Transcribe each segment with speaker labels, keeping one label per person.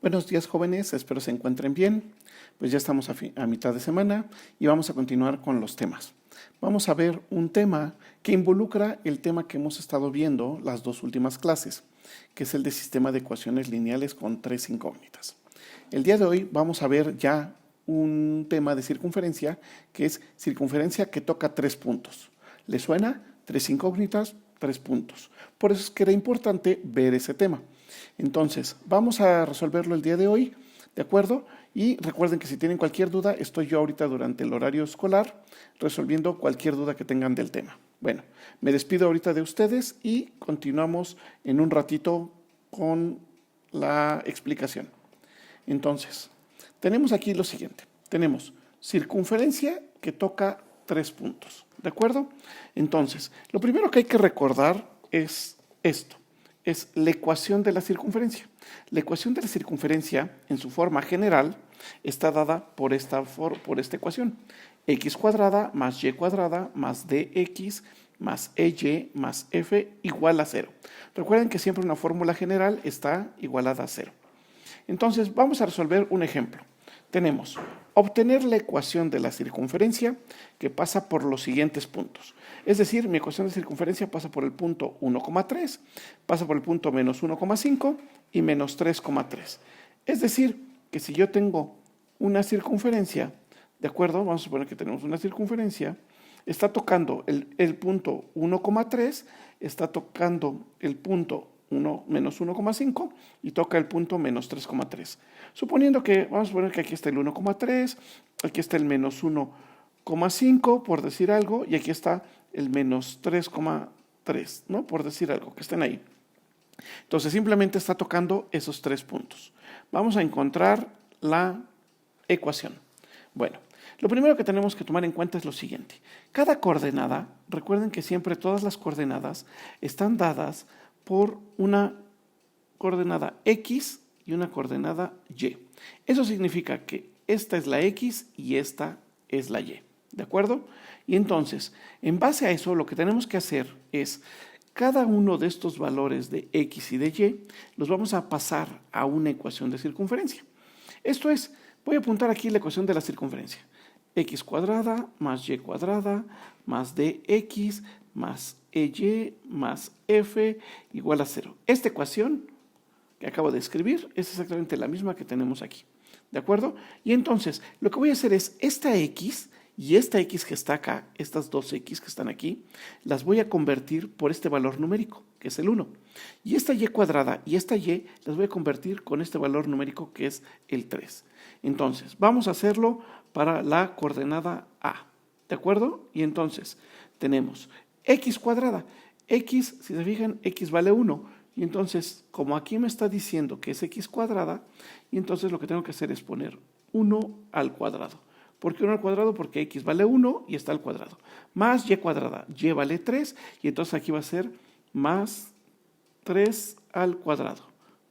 Speaker 1: Buenos días, jóvenes, espero se encuentren bien. Pues ya estamos a mitad de semana y vamos a continuar con los temas. Vamos a ver un tema que involucra el tema que hemos estado viendo las dos últimas clases, que es el de sistema de ecuaciones lineales con tres incógnitas. El día de hoy vamos a ver ya un tema de circunferencia, que es circunferencia que toca 3 puntos. ¿Le suena? 3 incógnitas, 3 puntos. Por eso es que era importante ver ese tema. Entonces, vamos a resolverlo el día de hoy, ¿de acuerdo? Y recuerden que si tienen cualquier duda, estoy yo ahorita durante el horario escolar resolviendo cualquier duda que tengan del tema. Bueno, me despido ahorita de ustedes y continuamos en un ratito con la explicación. Entonces, tenemos aquí lo siguiente. Tenemos circunferencia que toca 3 puntos, ¿de acuerdo? Entonces, lo primero que hay que recordar es esto. Es la ecuación de la circunferencia. La ecuación de la circunferencia, en su forma general, está dada por esta ecuación. X cuadrada más y cuadrada más dx más ey más f igual a 0. Recuerden que siempre una fórmula general está igualada a 0. Entonces, vamos a resolver un ejemplo. Tenemos obtener la ecuación de la circunferencia que pasa por los siguientes puntos. Es decir, mi ecuación de circunferencia pasa por el punto 1,3, pasa por el punto menos 1,5 y menos 3,3. Es decir, que si yo tengo una circunferencia, ¿de acuerdo? Vamos a suponer que tenemos una circunferencia, está tocando el punto 1,3, está tocando el punto menos 1,5 y toca el punto menos 3,3. Suponiendo que, vamos a suponer que aquí está el 1,3, aquí está el menos 1,5, por decir algo, y aquí está el menos 3,3, ¿no? Por decir algo, que estén ahí. Entonces simplemente está tocando esos 3 puntos. Vamos a encontrar la ecuación. Bueno, lo primero que tenemos que tomar en cuenta es lo siguiente. Cada coordenada, recuerden que siempre todas las coordenadas están dadas por una coordenada X y una coordenada Y. Eso significa que esta es la X y esta es la Y. ¿De acuerdo? Y entonces, en base a eso, lo que tenemos que hacer es cada uno de estos valores de X y de Y los vamos a pasar a una ecuación de circunferencia. Esto es, voy a apuntar aquí la ecuación de la circunferencia. X cuadrada más Y cuadrada más dx más ey más f igual a 0. Esta ecuación que acabo de escribir es exactamente la misma que tenemos aquí. ¿De acuerdo? Y entonces, lo que voy a hacer es esta x y esta x que está acá, estas dos x que están aquí, las voy a convertir por este valor numérico, que es el 1. Y esta y cuadrada y esta y las voy a convertir con este valor numérico, que es el 3. Entonces, vamos a hacerlo para la coordenada A. ¿De acuerdo? Y entonces, tenemos x cuadrada. X, si se fijan, x vale 1. Y entonces, como aquí me está diciendo que es x cuadrada, y entonces lo que tengo que hacer es poner 1 al cuadrado. ¿Por qué 1 al cuadrado? Porque x vale 1 y está al cuadrado. Más y cuadrada, y vale 3, y entonces aquí va a ser más 3 al cuadrado.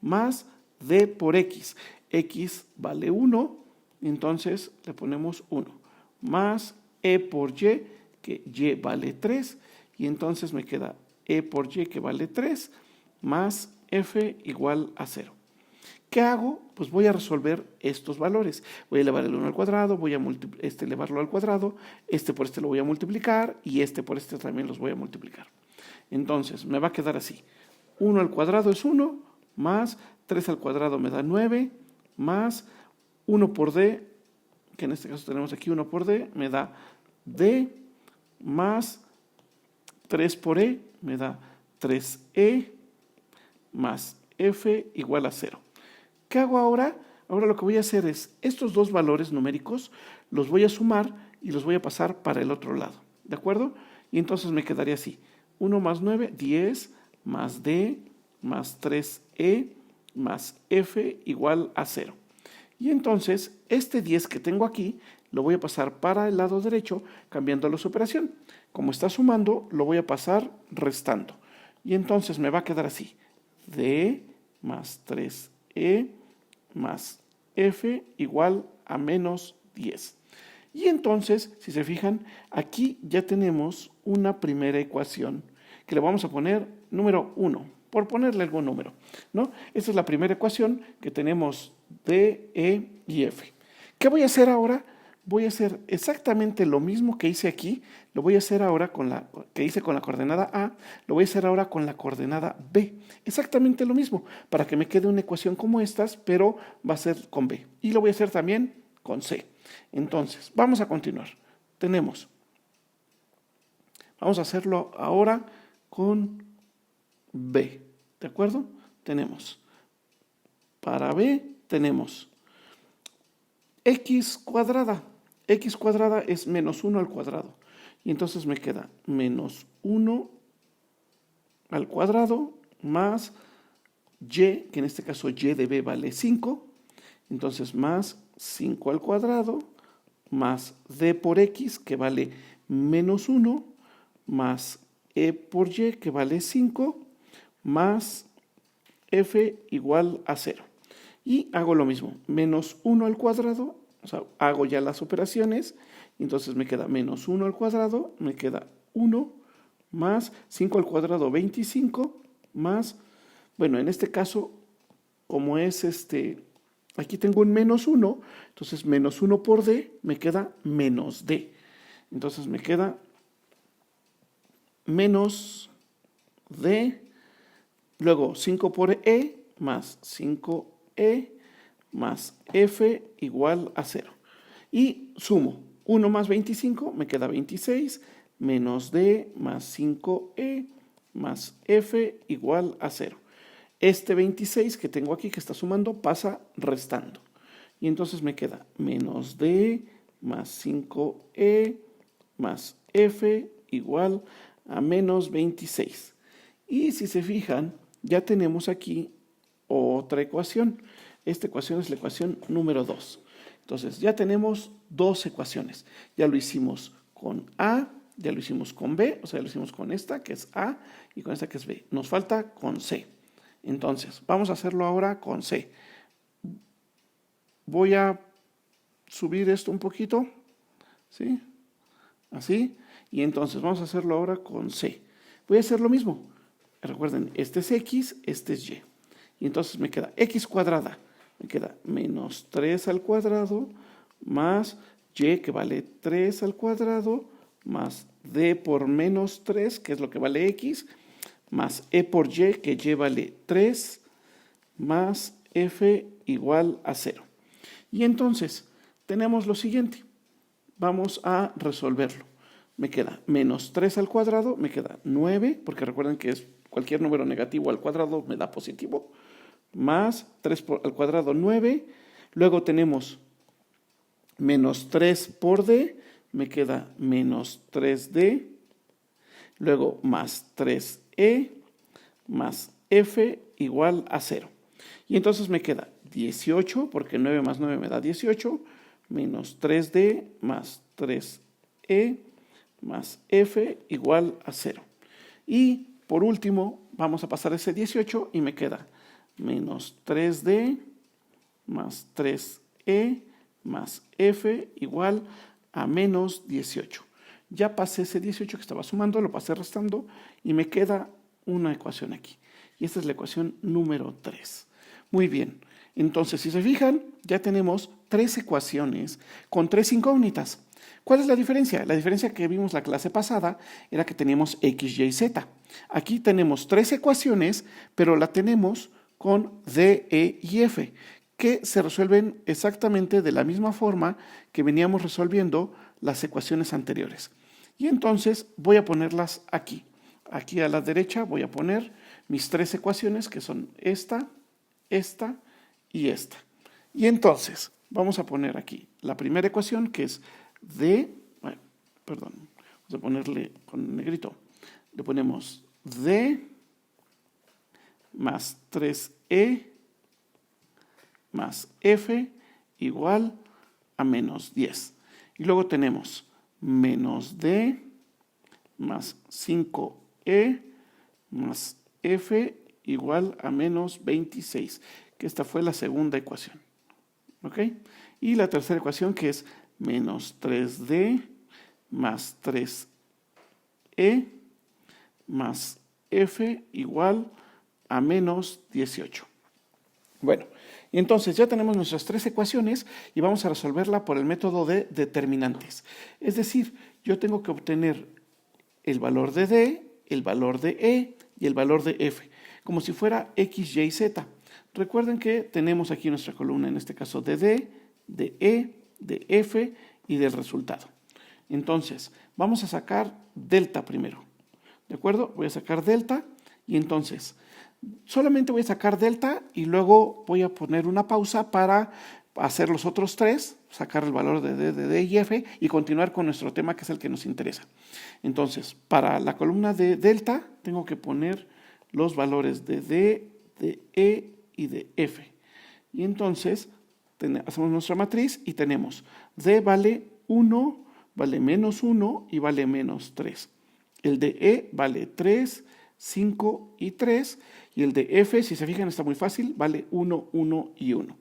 Speaker 1: Más d por x. X vale 1, y entonces le ponemos 1. Más e por y, que y vale 3, y entonces me queda e por y, que vale 3, más f igual a 0. ¿Qué hago? Pues voy a resolver estos valores. Voy a elevar el 1 al cuadrado, voy a elevarlo al cuadrado, este por este lo voy a multiplicar y este por este también los voy a multiplicar. Entonces, me va a quedar así. 1 al cuadrado es 1, más 3 al cuadrado me da 9, más 1 por d, que en este caso tenemos aquí 1 por d, me da d, más 3 por e, me da 3e, más f igual a 0. ¿Qué hago ahora? Ahora lo que voy a hacer es, estos dos valores numéricos los voy a sumar y los voy a pasar para el otro lado, ¿de acuerdo? Y entonces me quedaría así, 1 más 9, 10, más d, más 3e, más f igual a 0. Y entonces, este 10 que tengo aquí, lo voy a pasar para el lado derecho, cambiando su operación. Como está sumando, lo voy a pasar restando. Y entonces me va a quedar así, d más 3e más f igual a menos 10. Y entonces, si se fijan, aquí ya tenemos una primera ecuación que le vamos a poner número 1, por ponerle algún número, ¿no? Esta es la primera ecuación que tenemos D, E y F. ¿Qué voy a hacer ahora? Voy a hacer exactamente lo mismo que hice aquí, lo voy a hacer ahora que hice con la coordenada A, lo voy a hacer ahora con la coordenada B. Exactamente lo mismo, para que me quede una ecuación como estas, pero va a ser con B. Y lo voy a hacer también con C. Entonces, vamos a continuar. Vamos a hacerlo ahora con B, ¿de acuerdo? Para B tenemos x cuadrada. X cuadrada es menos 1 al cuadrado. Y entonces me queda menos 1 al cuadrado más y, que en este caso y de b vale 5. Entonces más 5 al cuadrado más d por x, que vale menos 1, más e por y, que vale 5, más f igual a 0. Y hago lo mismo, menos 1 al cuadrado, o sea, hago ya las operaciones, y entonces me queda menos 1 al cuadrado, me queda 1, más 5 al cuadrado, 25, más, bueno, en este caso, como es aquí tengo un menos 1, entonces menos 1 por d, me queda menos d. Entonces me queda menos d, luego 5 por e, más 5e, más f igual a 0. Y sumo 1 más 25, me queda 26, menos d más 5e más f igual a 0. Este 26 que tengo aquí, que está sumando, pasa restando. Y entonces me queda menos d más 5e más f igual a menos 26. Y si se fijan, ya tenemos aquí otra ecuación. Esta ecuación es la ecuación número 2. Entonces ya tenemos dos ecuaciones. Ya lo hicimos con A, ya lo hicimos con B, o sea, ya lo hicimos con esta que es A y con esta que es B. Nos falta con C. Entonces, vamos a hacerlo ahora con C. Voy a subir esto un poquito, ¿sí? Así. Y entonces vamos a hacerlo ahora con C. Voy a hacer lo mismo. Recuerden, este es X, este es Y. Y entonces me queda X cuadrada. Me queda menos 3 al cuadrado más Y, que vale 3 al cuadrado, más D por menos 3, que es lo que vale X, más E por Y, que Y vale 3, más F igual a 0. Y entonces tenemos lo siguiente. Vamos a resolverlo. Me queda menos 3 al cuadrado, me queda 9, porque recuerden que es cualquier número negativo al cuadrado me da positivo, más 3 al cuadrado, 9. Luego tenemos menos 3 por d, me queda menos 3d. Luego más 3e más f igual a 0. Y entonces me queda 18, porque 9 más 9 me da 18, menos 3d más 3e más f igual a 0. Y por último, vamos a pasar ese 18 y me queda menos 3d más 3e más f igual a menos 18. Ya pasé ese 18 que estaba sumando, lo pasé restando y me queda una ecuación aquí. Y esta es la ecuación número 3. Muy bien, entonces si se fijan, ya tenemos 3 ecuaciones con 3 incógnitas. ¿Cuál es la diferencia? La diferencia que vimos la clase pasada era que teníamos x, y, z. Aquí tenemos 3 ecuaciones, pero la tenemos con d, e y f, que se resuelven exactamente de la misma forma que veníamos resolviendo las ecuaciones anteriores. Y entonces voy a ponerlas aquí. Aquí a la derecha voy a poner mis 3 ecuaciones, que son esta, esta y esta. Y entonces vamos a poner aquí la primera ecuación, que es vamos a ponerle con negrito. Le ponemos d más 3e más f igual a menos 10. Y luego tenemos menos d más 5e más f igual a menos 26, que esta fue la segunda ecuación. ¿Ok? Y la tercera ecuación, que es menos 3d más 3e más f igual a menos 18. Bueno, Y entonces ya tenemos nuestras 3 ecuaciones y vamos a resolverla por el método de determinantes. Es decir, yo tengo que obtener el valor de D, el valor de E y el valor de F, como si fuera X, Y, Z. Recuerden que tenemos aquí nuestra columna, en este caso de D, de E, de F y del resultado. Entonces, vamos a sacar delta primero. ¿De acuerdo? Voy a sacar delta y entonces solamente voy a sacar delta y luego voy a poner una pausa para hacer los otros 3, sacar el valor de D y F y continuar con nuestro tema que es el que nos interesa. Entonces, para la columna de delta tengo que poner los valores de D, de E y de F. Y entonces hacemos nuestra matriz y tenemos D vale 1, vale menos 1 y vale menos 3. El de E vale 3, 5 y 3. Y el de F, si se fijan, está muy fácil, vale 1, 1 y 1.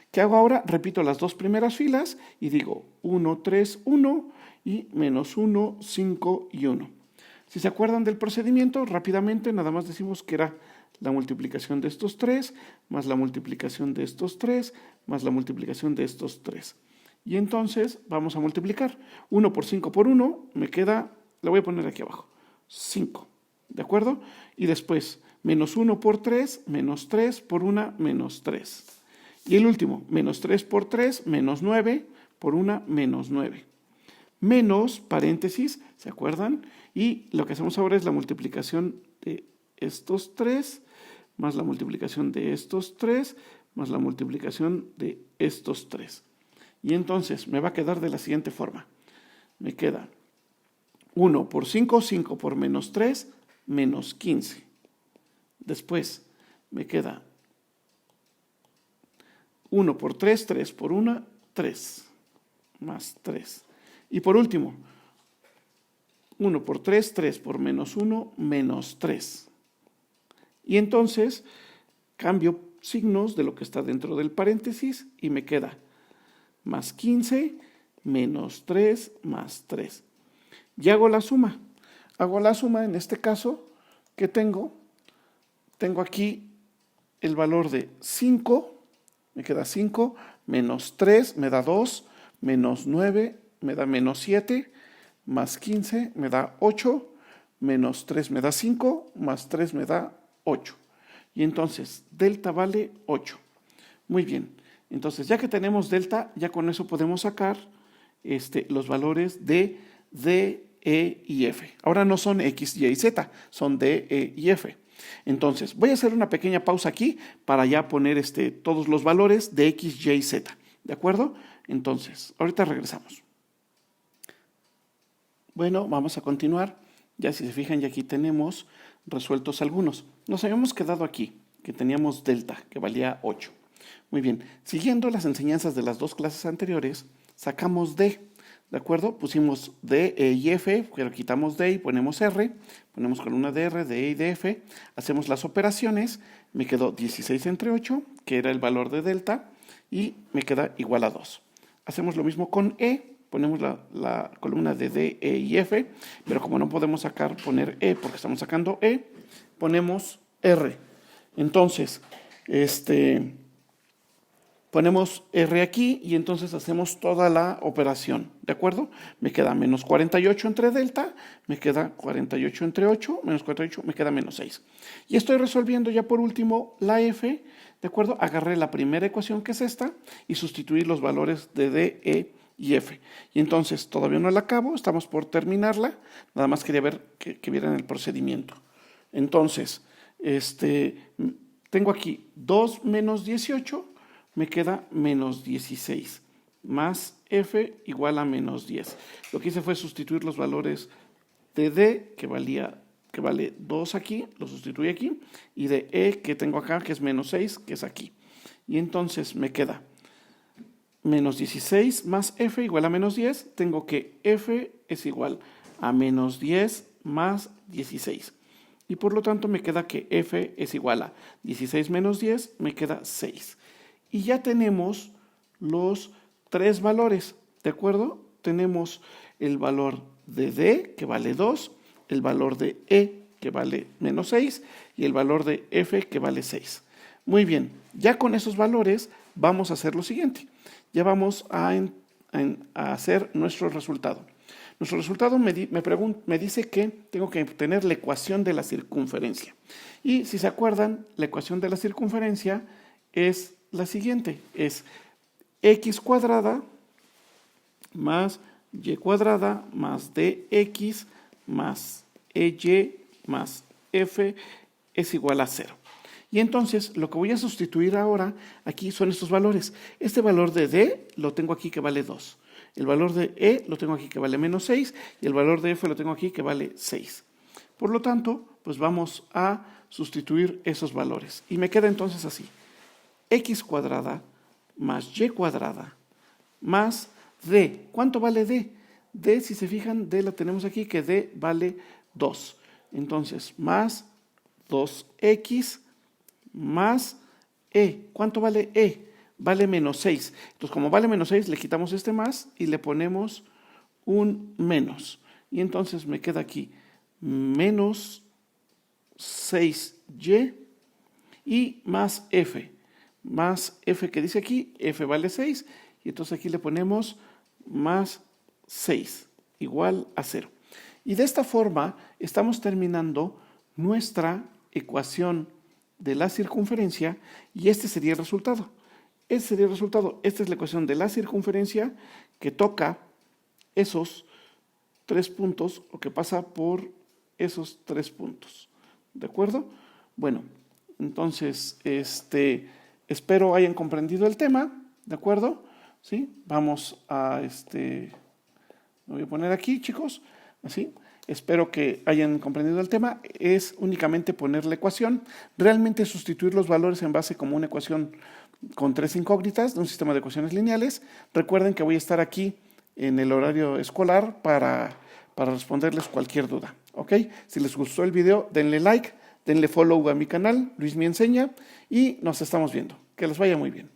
Speaker 1: ¿Qué hago ahora? Repito las 2 primeras filas y digo 1, 3, 1 y menos 1, 5 y 1. Si se acuerdan del procedimiento, rápidamente nada más decimos que era la multiplicación de estos 3, más la multiplicación de estos 3, más la multiplicación de estos 3. Y entonces vamos a multiplicar. 1 por 5 por 1 me queda, la voy a poner aquí abajo, 5. ¿De acuerdo? Y después, menos 1 por 3, menos 3 por 1, menos 3. Y el último, menos 3 por 3, menos 9 por 1, menos 9. Menos, paréntesis, ¿se acuerdan? Y lo que hacemos ahora es la multiplicación de estos 3, más la multiplicación de estos 3, más la multiplicación de estos 3. Y entonces me va a quedar de la siguiente forma. Me queda 1 por 5, 5 por menos 3, menos 15. Después me queda 1 por 3, 3 por 1, 3, más 3. Y por último, 1 por 3, 3 por menos 1, menos 3. Y entonces cambio signos de lo que está dentro del paréntesis y me queda más 15, menos 3, más 3. Y hago la suma. Hago la suma en este caso que tengo aquí el valor de 5, me queda 5, menos 3 me da 2, menos 9 me da menos 7, más 15 me da 8, menos 3 me da 5, más 3 me da 8. Y entonces delta vale 8. Muy bien, entonces ya que tenemos delta, ya con eso podemos sacar los valores de D, E y F. Ahora no son X, Y y Z, son D, E y F. Entonces, voy a hacer una pequeña pausa aquí para ya poner todos los valores de X, Y y Z. ¿De acuerdo? Entonces, ahorita regresamos. Bueno, vamos a continuar. Ya si se fijan, ya aquí tenemos resueltos algunos. Nos habíamos quedado aquí, que teníamos delta, que valía 8. Muy bien, siguiendo las enseñanzas de las 2 clases anteriores, sacamos D. ¿De acuerdo? Pusimos D, E y F, pero quitamos D y ponemos R. Ponemos columna de R, de E y de F. Hacemos las operaciones. Me quedó 16 entre 8, que era el valor de delta, y me queda igual a 2. Hacemos lo mismo con E. Ponemos la columna de D, E y F, pero como no podemos poner E porque estamos sacando E, ponemos R. Entonces, ponemos R aquí y entonces hacemos toda la operación, ¿de acuerdo? Me queda menos 48 entre delta, me queda 48 entre 8, menos 48, me queda menos 6. Y estoy resolviendo ya por último la F, ¿de acuerdo? Agarré la primera ecuación que es esta y sustituí los valores de D, E y F. Y entonces todavía no la acabo, estamos por terminarla, nada más quería ver que vieran el procedimiento. Entonces, tengo aquí 2 menos 18, me queda menos 16, más F igual a menos 10. Lo que hice fue sustituir los valores de D, que vale 2 aquí, lo sustituí aquí, y de E, que tengo acá, que es menos 6, que es aquí. Y entonces me queda menos 16 más F igual a menos 10. Tengo que F es igual a menos 10 más 16. Y por lo tanto me queda que F es igual a 16 menos 10, me queda 6. Y ya tenemos los 3 valores, ¿de acuerdo? Tenemos el valor de D, que vale 2, el valor de E, que vale menos 6, y el valor de F, que vale 6. Muy bien, ya con esos valores vamos a hacer lo siguiente. Ya vamos a hacer nuestro resultado. Nuestro resultado me dice que tengo que obtener la ecuación de la circunferencia. Y si se acuerdan, la ecuación de la circunferencia es la siguiente. Es x cuadrada más y cuadrada más dx más ey más f es igual a 0. Y entonces lo que voy a sustituir ahora aquí son estos valores. Este valor de d lo tengo aquí que vale 2. El valor de e lo tengo aquí que vale menos 6 y el valor de f lo tengo aquí que vale 6. Por lo tanto, pues vamos a sustituir esos valores. Y me queda entonces así. X cuadrada más y cuadrada más d. ¿Cuánto vale d? D, si se fijan, d la tenemos aquí que d vale 2. Entonces, más 2x más e. ¿Cuánto vale e? Vale menos 6. Entonces, como vale menos 6, le quitamos este más y le ponemos un menos. Y entonces me queda aquí menos 6y y más f. Más f que dice aquí, f vale 6. Y entonces aquí le ponemos más 6, igual a 0. Y de esta forma estamos terminando nuestra ecuación de la circunferencia y este sería el resultado. Este sería el resultado. Esta es la ecuación de la circunferencia que toca esos 3 puntos o que pasa por esos 3 puntos. ¿De acuerdo? Bueno, entonces espero hayan comprendido el tema. ¿De acuerdo? ¿Sí? Vamos a lo voy a poner aquí, chicos. Así. Espero que hayan comprendido el tema. Es únicamente poner la ecuación. Realmente sustituir los valores en base como una ecuación con 3 incógnitas de un sistema de ecuaciones lineales. Recuerden que voy a estar aquí en el horario escolar para responderles cualquier duda. ¿Ok? Si les gustó el video, denle like, denle follow a mi canal, Luis Me Enseña, y nos estamos viendo. Que les vaya muy bien.